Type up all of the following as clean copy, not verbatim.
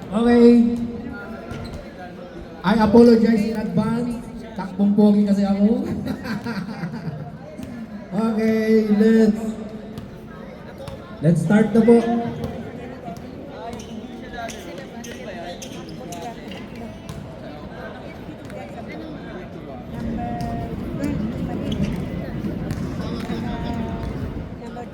Okay. I apologize in advance. Takbong pogi kasi ako. Okay, let's start na po.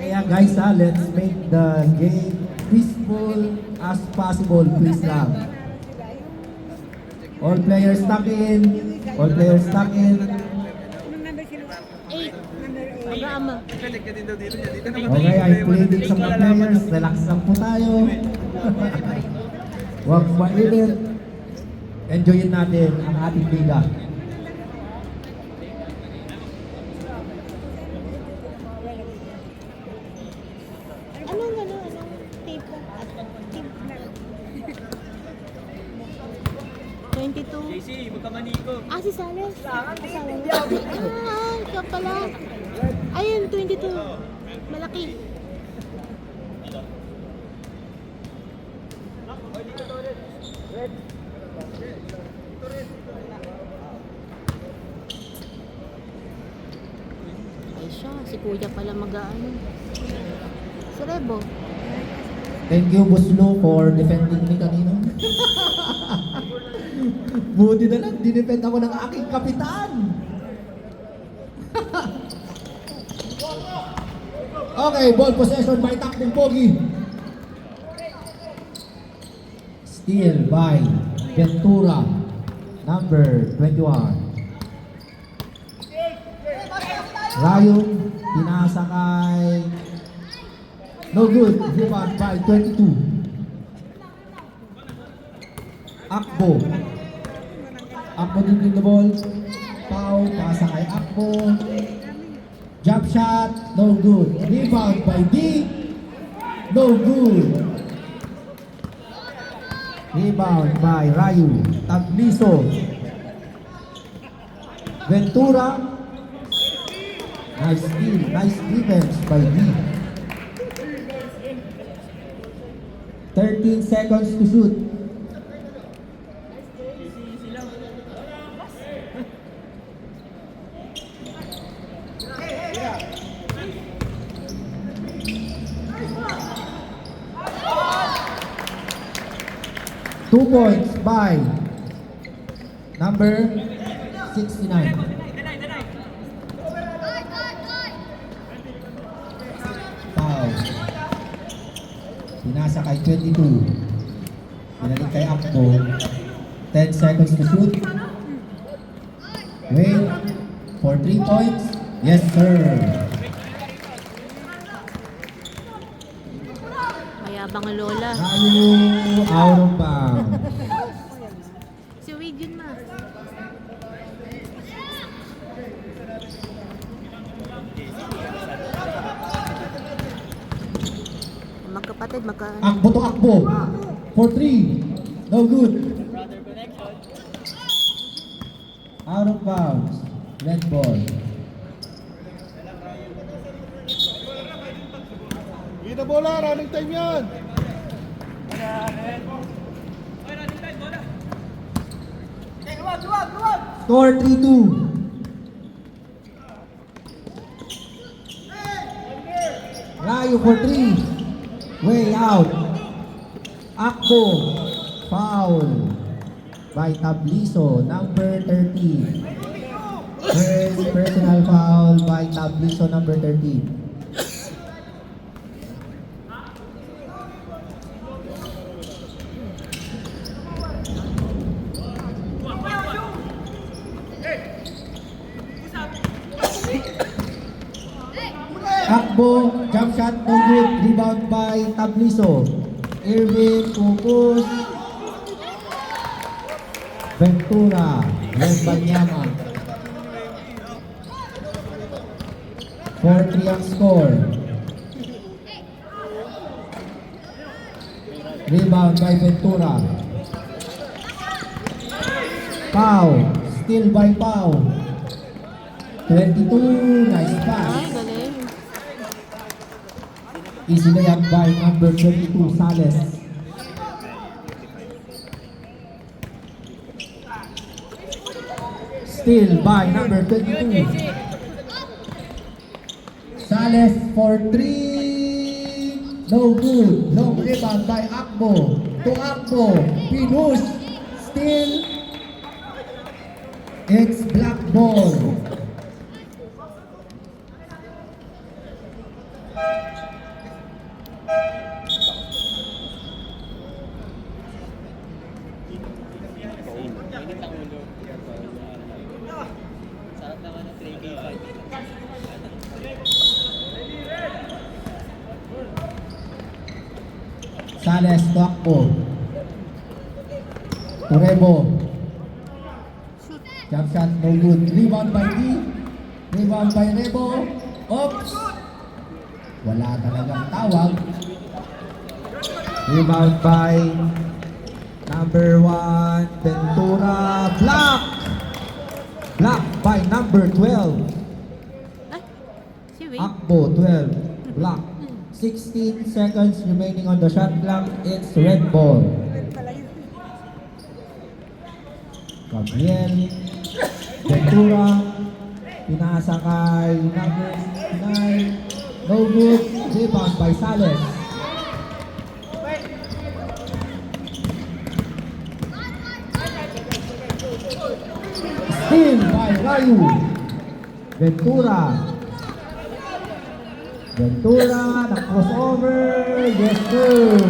Kaya guys let's make the game peaceful as possible, please lang. All players stuck in. All players stuck in. 8. Programa. Okay, I play din sa mga players. Relax lang po tayo. Huwag mainit. Enjoyin natin ang ating liga. Anong tape? Tape na. 22. JC, magkamaniko. Si Sales. Asawa mo. Ikaw pala. Ayun, 22. Malaki. Ay siya, si Kuya pala mag-ano. Si Rebo. Thank you, Buslo, for defending me kanina. Buti na lang, dinepend ako ng aking kapitan. Okay, ball possession by Takbong Pogi. Steal by Ventura, number 21. Rayong, pinasa kay... No good, rebound by 22. Akbo. Akbo din with the ball. Pau, pasa kay Akbo. Jump shot, no good. Rebound by D. No good. Rebound by Rayu. Tagliso. Ventura. Nice steal, nice defense by D. 13 seconds to shoot. Two points by number 69. Foul. Pinasa kay 22. Pinalik kay Akbo. 10 seconds to shoot. Wait for 3 points. Yes, sir. Mayabang ang lola. Rayu out of bounds. Si Wade yun ma. Magkapatid, Akbo to Akbo. For 3. No good. Out of bounds. Red ball. Kita bola, running time yan. Score 3-2. Rayo for 3. Way out. Akbo. Foul. By Tabliso, number 30. First personal foul by Tabliso, number 30. Akbo, jump shot, no good. Rebound by Tabliso. Irving, focus. Ventura, led by Nyama. 4-3 ang score. Rebound by Ventura. Pau, still by Pau. 22, nice pass. Ay, galing. Easy layup by number 22, Sales. Steal by number 22. Sales for 3. No good. Long rebound by Akbo. To Akbo. Pinush. Steal. It's black ball. Sarap naman ng 3v5. Sales to Akbo. To Rebo. Jump shot, no good. Rebound by D. Rebound by Rebo. Oops! Wala talagang tawag. Rebound by number 1, Ventura. Block! Block by number 12. Ay, si Wade. Akbo, 12. Block. 16 seconds remaining on the shot clock. It's red ball. Gabriel. Ventura. Pinasa kay number 69. No good. Rebound by Sales. Steal by Rayu. Ventura. Ventura, na-crossover. Yes, sir.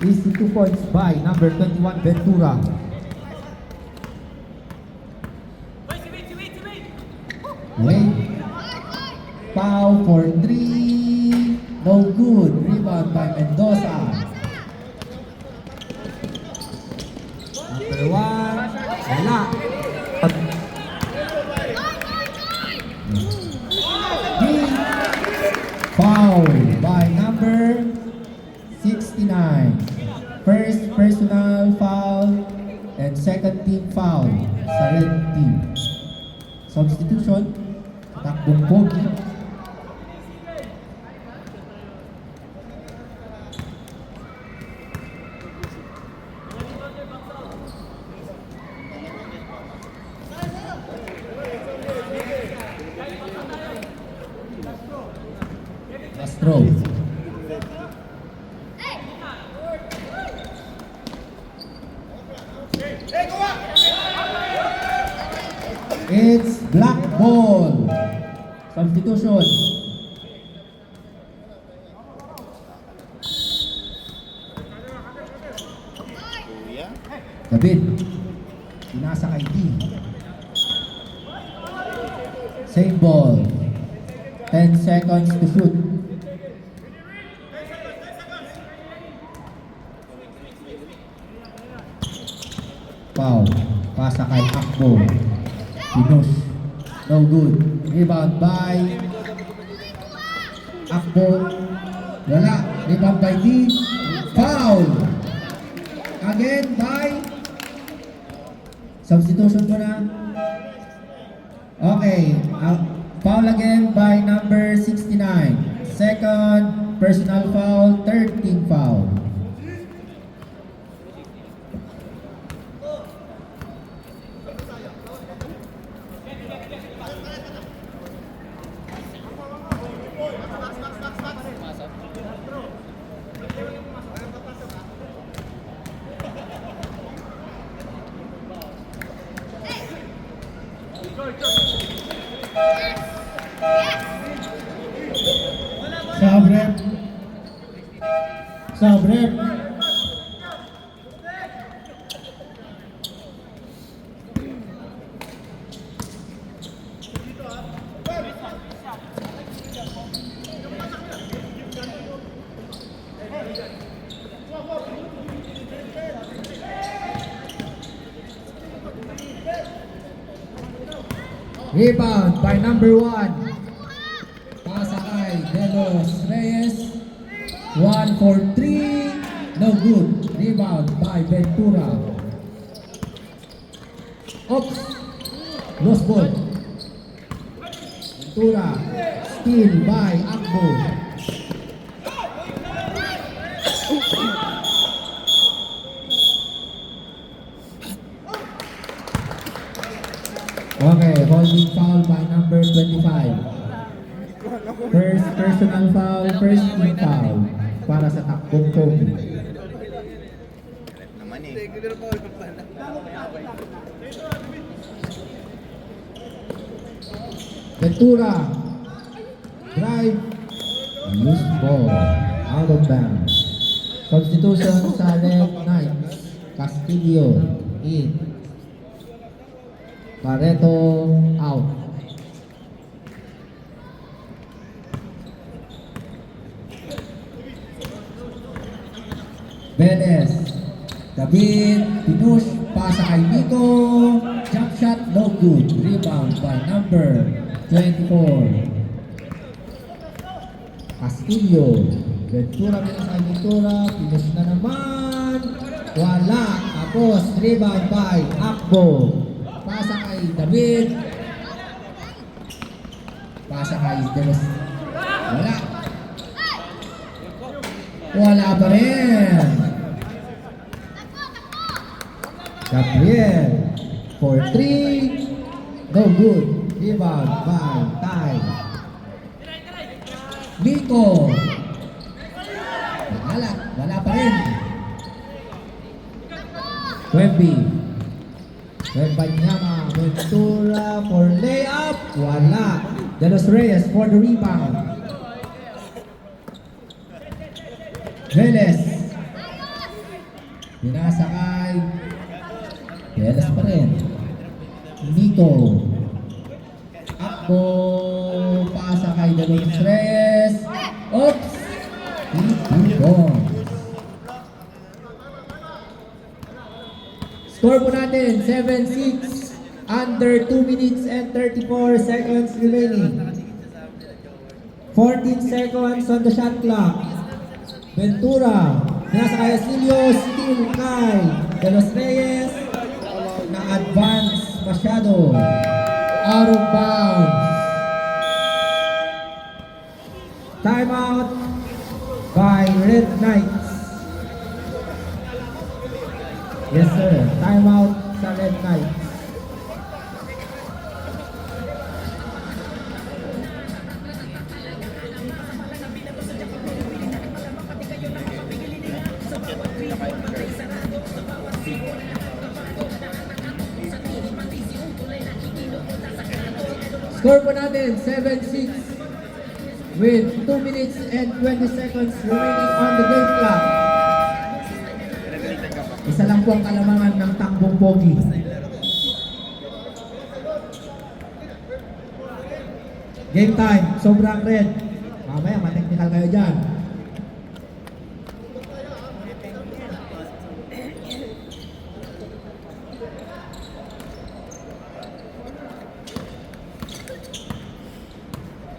Easy 2 points by number 21, Ventura. Wait. Foul for 3. No good. Rebound by Mendoza. Number 1. Wala. Foul by number 69. First personal foul and second team foul sa red team. Substitution, takbong pogi. Castro. It's black ball. Substitution. David. Pinasa kay D. Same ball. 10 seconds to shoot. Foul. Pasa kay Akbo. Pinush. No good. Rebound by Akbo. Wala. Rebound by D. Foul. Again by substitution ko na. Okay. Foul again by number 69. Second personal foul. Third team foul. Sabrep. Sabrep. Rebound by number 1. Pasa kay Delos Reyes. 1 for 3. No good. Rebound by Ventura. Oops. Lost ball. Ventura. Steal by Akbo. Okay, holding foul by number 25. First personal foul, first team foul para sa takbong Pogi. Naman eh. Ventura. Drive. Loose ball. Out of bounds. Substitution sa Red Knights. Castillo. In. Barreto. Out. Velez. David. Pinush. Pasa kay Nico. Jump shot. No good. Rebound by number 24. Castillo. Ventura minus kay Ventura. Pinush na naman. Wala. Tapos rebound by Akbo. Pasa kay David. Pasa kay Delos. Wala. Wala pa rin. Gabriel. For 3. No good. Rebound by Ty. Nico. Wala pa rin. Wemby. Wembanyama. Ventura for layup. Wala. De Los Reyes for the rebound. Velez. Pinasa kay Velez pa rin. Nico. Akbo. Pasa kay De Los Reyes. Oops. Score po natin 7-6 under 2 minutes and 34 seconds remaining. 14 seconds on the shot clock. Ventura, nasa kay Asilio, steal kay De Los Reyes, na-advance masyado. Out of bounds. Timeout by Red Knights. Yes sir, timeout sa Red Knights. Score po natin 7-6 with 2 minutes and 20 seconds remaining on the game clock. Isa lang po ang kalamangan ng takbong Pogi. Game time, sobrang red. Mamaya matechnical kayo dyan.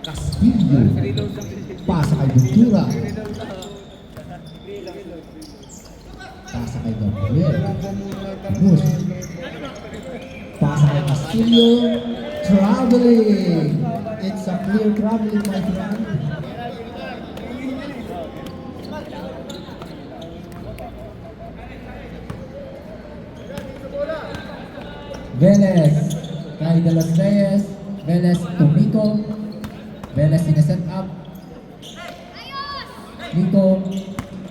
Castillo. Pasa kay Ventura. Pasa kay Gabriel. Push. Pasa kay Castillo. Traveling. It's a clear traveling, my friend. Velez. Kay De Los Reyes. Velez to Nico. Velez in a set up. Nico.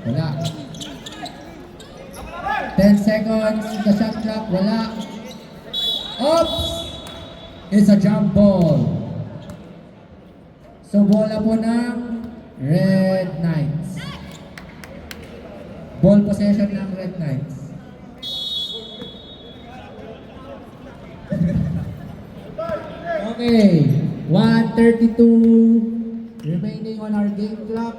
Wala. 10 seconds. The shot clock. Wala. Oops! It's a jump ball. So bola po ng Red Knights. Ball possession ng Red Knights. Okay. 1:32 remaining on our game clock.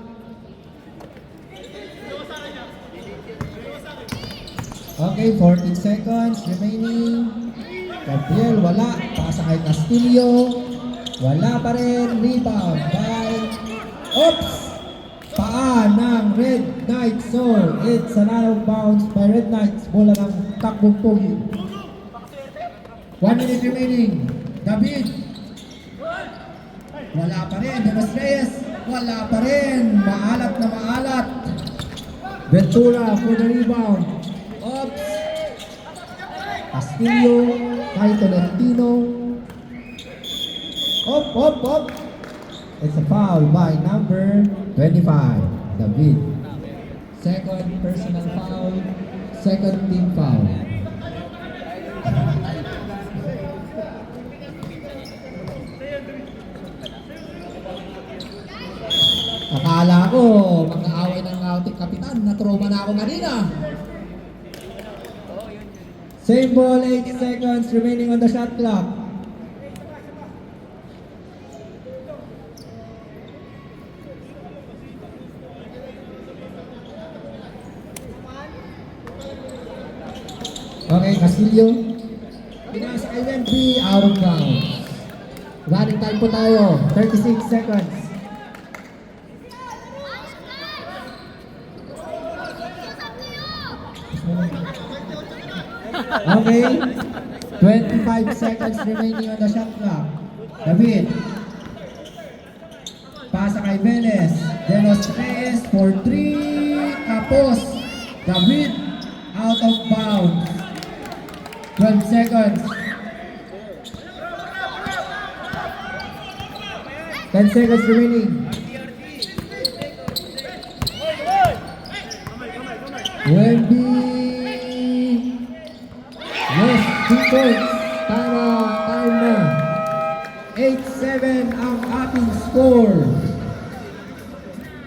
Okay, 14 seconds remaining. Gabriel, wala. Pasa kay Castillo. Wala pa rin. Rebound by... Oops! Paa ng Red Knights. So, it's an out of bounds by Red Knights. Bola ng takbong Pogi. 1 minute remaining. David. Wala pa rin. De Los Reyes. Wala pa rin. Maalat na maalat. Ventura for the rebound. Oops! Castillo, kay Tolentino, Up. It's a foul by number 25, David. Second personal foul, second team foul. Akala ko, mag-aaway ng ating kapitan, na-trauma na ako kanina. Same ball, 8 seconds remaining on the shot clock. Okay, Castillo. Pinasa kay Wemby, out of bounds. Running time po tayo, 36 seconds. Okay, 25 seconds remaining on the shot clock. David. Pasa kay Velez. De Los Reyes for 3. Kapos. David out of bounds. 12 seconds. 10 seconds remaining. Wemby. Yes, 2 points. Time na. 8-7 ang ating score.